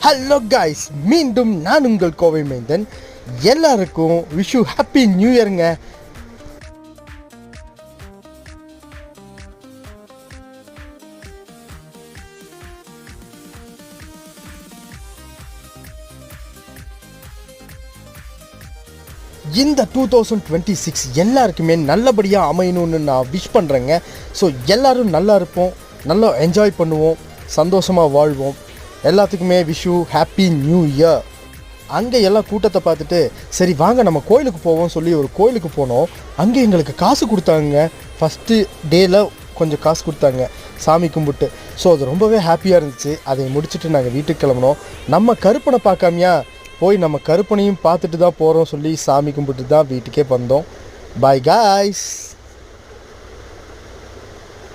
Hello guys, மீண்டும் நான் உங்கள் கோவை மைந்தன். எல்லாருக்கும் விஷ் யூ ஹாப்பி நியூ இயருங்க. இந்த 2026 எல்லாருக்குமே நல்லபடியாக அமையணும்னு நான் விஷ் பண்ணுறேங்க. ஸோ எல்லோரும் நல்லா இருப்போம், நல்லா என்ஜாய் பண்ணுவோம், சந்தோஷமாக வாழ்வோம். எல்லாத்துக்குமே wish you happy new year. அங்கே எல்லாம் கூட்டத்தை பார்த்துட்டு சரி வாங்க நம்ம கோயிலுக்கு போவோம் சொல்லி ஒரு கோயிலுக்கு போனோம். அங்கே எங்களுக்கு காசு கொடுத்தாங்க. ஃபஸ்ட்டு டேயில் கொஞ்சம் காசு கொடுத்தாங்க சாமி கும்பிட்டு. ஸோ அது ரொம்பவே ஹாப்பியாக இருந்துச்சு. அதை முடிச்சுட்டு நாங்கள் வீட்டுக்கு கிளம்புனோம். நம்ம கருப்பனை பார்க்காமையா போய் நம்ம கருப்பனையும் பார்த்துட்டு தான் போகிறோம் சொல்லி சாமி கும்பிட்டு தான் வீட்டுக்கே வந்தோம். Bye guys.